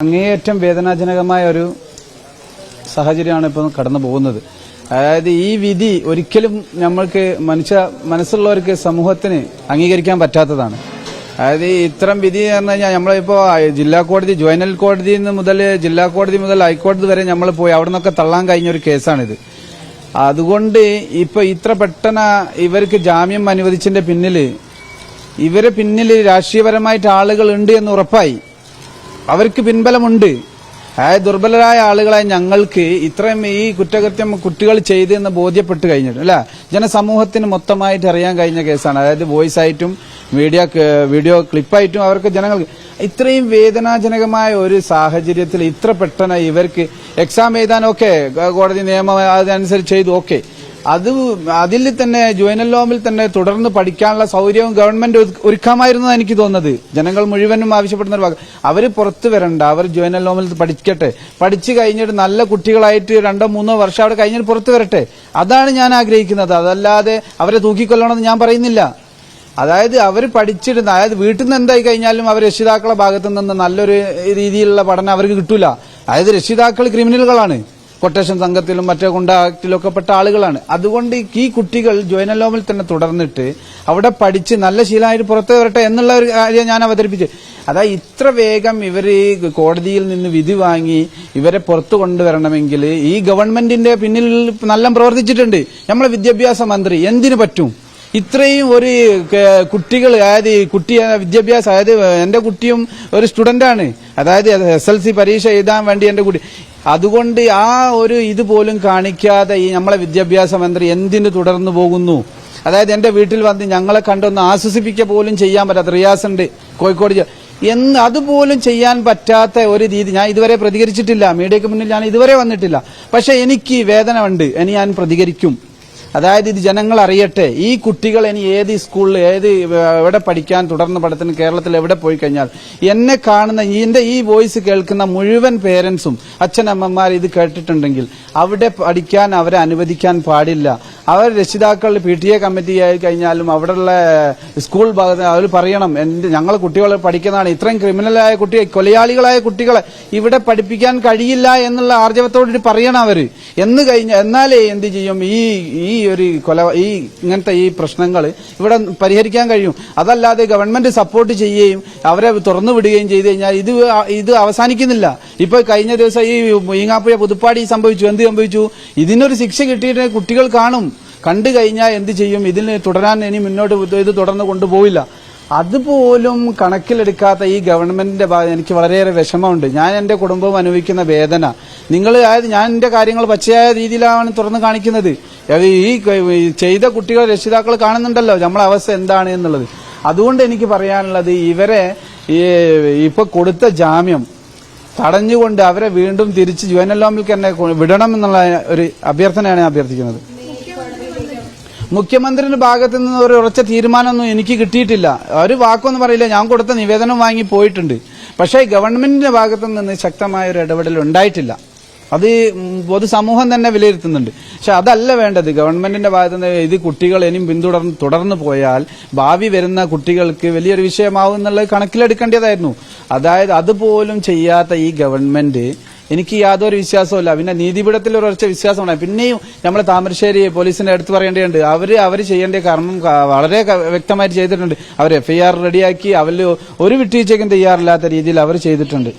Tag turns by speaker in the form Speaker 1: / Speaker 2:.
Speaker 1: അങ്ങേയറ്റം വേദനാജനകമായ ഒരു സാഹചര്യമാണ് ഇപ്പോൾ കടന്നു പോകുന്നത്. അതായത് ഈ വിധി ഒരിക്കലും നമ്മൾക്ക് മനസ്സുള്ളവർക്ക് സമൂഹത്തിന് അംഗീകരിക്കാൻ പറ്റാത്തതാണ്. അതായത് ഇത്തരം വിധി എന്ന് പറഞ്ഞാൽ നമ്മളിപ്പോ ജില്ലാ കോടതി, ജുവൈനൽ കോടതി മുതൽ ജില്ലാ കോടതി മുതൽ ഹൈക്കോടതി വരെ നമ്മൾ പോയി അവിടെ നിന്നൊക്കെ തള്ളാൻ കഴിഞ്ഞ ഒരു കേസാണിത്. അതുകൊണ്ട് ഇപ്പൊ ഇത്ര പെട്ടെന്ന് ഇവർക്ക് ജാമ്യം അനുവദിച്ചതിന്റെ പിന്നിൽ ഇവരെ പിന്നിൽ രാഷ്ട്രീയപരമായിട്ട് ആളുകൾ ഉണ്ട് എന്ന് ഉറപ്പായി. അവർക്ക് പിൻബലമുണ്ട്. അതായത് ദുർബലരായ ആളുകളായ ഞങ്ങൾക്ക് ഇത്രയും ഈ കുറ്റകൃത്യം കുട്ടികൾ ചെയ്തെന്ന് ബോധ്യപ്പെട്ട് കഴിഞ്ഞിട്ട് അല്ല, ജനസമൂഹത്തിന് മൊത്തമായിട്ട് അറിയാൻ കഴിഞ്ഞ കേസാണ്. അതായത് വോയിസ് ആയിട്ടും വീഡിയോ ക്ലിപ്പായിട്ടും അവർക്ക് ജനങ്ങൾക്ക് ഇത്രയും വേദനാജനകമായ ഒരു സാഹചര്യത്തിൽ ഇത്ര പെട്ടെന്ന് ഇവർക്ക് എക്സാം എഴുതാനൊക്കെ കോടതി നിയമം അതനുസരിച്ച് ചെയ്തു. ഓക്കെ, അതിൽ തന്നെ ജുവൈനൽ ലോമിൽ തന്നെ തുടർന്ന് പഠിക്കാനുള്ള സൗകര്യവും ഗവൺമെന്റ് ഒരുക്കാമായിരുന്നു എനിക്ക് തോന്നുന്നത്. ജനങ്ങൾ മുഴുവനും ആവശ്യപ്പെടുന്ന ഒരു ഭാഗം അവര് പുറത്തു വരണ്ട, അവർ ജുവൈനൽ ലോമിൽ പഠിക്കട്ടെ, പഠിച്ചു കഴിഞ്ഞിട്ട് നല്ല കുട്ടികളായിട്ട് 2-3 വർഷം അവിടെ കഴിഞ്ഞിട്ട് പുറത്തു വരട്ടെ. അതാണ് ഞാൻ ആഗ്രഹിക്കുന്നത്. അതല്ലാതെ അവരെ തൂക്കിക്കൊല്ലണമെന്ന് ഞാൻ പറയുന്നില്ല. അതായത് അവർ പഠിച്ചിരുന്ന, അതായത് വീട്ടിൽ നിന്ന് എന്തായി കഴിഞ്ഞാലും അവർ രക്ഷിതാക്കളുടെ ഭാഗത്തു നിന്ന് നല്ലൊരു രീതിയിലുള്ള പഠനം അവർക്ക് കിട്ടൂല. അതായത് രക്ഷിതാക്കൾ ക്രിമിനലുകളാണ്, കൊട്ടേഷൻ സംഘത്തിലും മറ്റേ ഗുണ്ടാക്റ്റിലൊക്കെ പെട്ട ആളുകളാണ്. അതുകൊണ്ട് ഈ കുട്ടികൾ ജുവൈനൽ ലോമിൽ തന്നെ തുടർന്നിട്ട് അവിടെ പഠിച്ച് നല്ല ശീലമായിട്ട് പുറത്തു വരട്ടെ എന്നുള്ള ഒരു കാര്യം ഞാൻ അവതരിപ്പിച്ചു. അതായത് ഇത്ര വേഗം ഇവർ കോടതിയിൽ നിന്ന് വിധി വാങ്ങി ഇവരെ പുറത്തു കൊണ്ടുവരണമെങ്കിൽ ഈ ഗവൺമെന്റിന്റെ പിന്നിൽ നല്ല പ്രവർത്തിച്ചിട്ടുണ്ട്. നമ്മളെ വിദ്യാഭ്യാസ മന്ത്രി എന്തിനു പറ്റും ഇത്രയും ഒരു കുട്ടികൾ, അതായത് വിദ്യാഭ്യാസം, അതായത് എന്റെ കുട്ടിയും ഒരു സ്റ്റുഡന്റാണ്, അതായത് SLC പരീക്ഷ എഴുതാൻ വേണ്ടി എന്റെ കുട്ടി. അതുകൊണ്ട് ആ ഒരു ഇതുപോലും കാണിക്കാതെ ഈ നമ്മളെ വിദ്യാഭ്യാസ മന്ത്രി എന്തിനു തുടർന്നു പോകുന്നു? അതായത് എന്റെ വീട്ടിൽ വന്ന് ഞങ്ങളെ കണ്ടൊന്ന് ആശ്വസിപ്പിക്കുക പോലും ചെയ്യാൻ പറ്റാത്ത റിയാസ് ഉണ്ട് കോഴിക്കോട് അതുപോലും ചെയ്യാൻ പറ്റാത്ത ഒരു രീതി ഞാൻ ഇതുവരെ പ്രതികരിച്ചിട്ടില്ല. മീഡിയക്ക് മുന്നിൽ ഞാൻ ഇതുവരെ വന്നിട്ടില്ല. പക്ഷെ എനിക്ക് വേദന ഉണ്ട്, ഇനി ഞാൻ പ്രതികരിക്കും. അതായത് ഇത് ജനങ്ങൾ അറിയട്ടെ. ഈ കുട്ടികൾ ഇനി ഏത് സ്കൂളിൽ എവിടെ പഠിക്കാൻ തുടർന്ന് പഠനത്തിന് കേരളത്തിൽ എവിടെ പോയി കഴിഞ്ഞാൽ എന്നെ കാണുന്ന എന്റെ ഈ വോയിസ് കേൾക്കുന്ന മുഴുവൻ പേരൻസും അച്ഛനമ്മമാർ ഇത് കേട്ടിട്ടുണ്ടെങ്കിൽ അവിടെ പഠിക്കാൻ അവരെ അനുവദിക്കാൻ പാടില്ല. അവർ രക്ഷിതാക്കൾ PTA കമ്മിറ്റി ആയി കഴിഞ്ഞാലും അവിടെയുള്ള സ്കൂൾ ഭാഗത്ത് അവർ പറയണം, ഞങ്ങൾ കുട്ടികൾ പഠിക്കുന്നതാണ്, ഇത്രയും ക്രിമിനലായ കുട്ടികൾ, കൊലയാളികളായ കുട്ടികളെ ഇവിടെ പഠിപ്പിക്കാൻ കഴിയില്ല എന്നുള്ള ആർജവത്തോട് പറയണം അവർ എന്ന് കഴിഞ്ഞാൽ. എന്നാലേ എന്ത് ചെയ്യും ഈ ഒരു ഇങ്ങനത്തെ ഈ പ്രശ്നങ്ങൾ ഇവിടെ പരിഹരിക്കാൻ കഴിയും. അതല്ലാതെ ഗവൺമെന്റ് സപ്പോർട്ട് ചെയ്യുകയും അവരെ തുറന്നു വിടുകയും ചെയ്തു കഴിഞ്ഞാൽ ഇത് അവസാനിക്കുന്നില്ല. ഇപ്പൊ കഴിഞ്ഞ ദിവസം ഈ ഈങ്ങാപ്പുഴ പുതുപ്പാടി എന്ത് സംഭവിച്ചു? ഇതിനൊരു ശിക്ഷ കിട്ടിയിട്ട് കുട്ടികൾ കാണും. കണ്ടു കഴിഞ്ഞാൽ എന്ത് ചെയ്യും? ഇതിന് തുടരാൻ ഇനി മുന്നോട്ട് ഇത് തുടർന്ന് കൊണ്ടുപോയില്ല. അതുപോലും കണക്കിലെടുക്കാത്ത ഈ ഗവൺമെന്റിന്റെ ഭാഗം എനിക്ക് വളരെയേറെ വിഷമമുണ്ട്. ഞാൻ എന്റെ കുടുംബവും അനുഭവിക്കുന്ന വേദന അതായത് ഞാൻ എന്റെ കാര്യങ്ങൾ പച്ചയായ രീതിയിലാണ് തുറന്നു കാണിക്കുന്നത്. ഈ ചെയ്ത കുട്ടികളെ രക്ഷിതാക്കൾ കാണുന്നുണ്ടല്ലോ നമ്മളെ അവസ്ഥ എന്താണ് എന്നുള്ളത്. അതുകൊണ്ട് എനിക്ക് പറയാനുള്ളത്, ഇവരെ ഇപ്പൊ കൊടുത്ത ജാമ്യം തടഞ്ഞുകൊണ്ട് അവരെ വീണ്ടും തിരിച്ച് ജുവൈനൽ ലോമിൽ തന്നെ വിടണം എന്നുള്ള ഒരു അഭ്യർത്ഥനയാണ് ഞാൻ അഭ്യർത്ഥിക്കുന്നത്. മുഖ്യമന്ത്രിയുടെ ഭാഗത്തു നിന്ന് ഒരു ഉറച്ച തീരുമാനമൊന്നും എനിക്ക് കിട്ടിയിട്ടില്ല. ഒരു വാക്കൊന്നും പറയില്ല. ഞാൻ കൊടുത്ത നിവേദനം വാങ്ങി പോയിട്ടുണ്ട്. പക്ഷേ ഗവൺമെന്റിന്റെ ഭാഗത്തു നിന്ന് ശക്തമായ ഒരു ഇടപെടൽ ഉണ്ടായിട്ടില്ല. അത് പൊതുസമൂഹം തന്നെ വിലയിരുത്തുന്നുണ്ട്. പക്ഷെ അതല്ല വേണ്ടത്. ഗവൺമെന്റിന്റെ ഭാഗത്തുനിന്ന് ഇത് കുട്ടികൾ ഇനിയും തുടർന്നു പോയാൽ ഭാവി വരുന്ന കുട്ടികൾക്ക് വലിയൊരു വിഷയമാവും എന്നുള്ളത് കണക്കിലെടുക്കേണ്ടതായിരുന്നു. അതായത് അതുപോലും ചെയ്യാത്ത ഈ ഗവൺമെന്റ് എനിക്ക് യാതൊരു വിശ്വാസവുമില്ല. പിന്നെ നീതിപീഠത്തിൽ ഒരൊറ്റ വിശ്വാസമാണ്. പിന്നെയും നമ്മളെ താമരശ്ശേരി പോലീസിന്റെ അടുത്ത് പറയേണ്ടതുണ്ട്. അവര് ചെയ്യേണ്ട കർമ്മം വളരെ വ്യക്തമായിട്ട് ചെയ്തിട്ടുണ്ട്. അവർ FIR റെഡിയാക്കി അവരിൽ ഒരു വിട്ടുവീഴ്ചയ്ക്കും തയ്യാറില്ലാത്ത രീതിയിൽ അവർ ചെയ്തിട്ടുണ്ട്.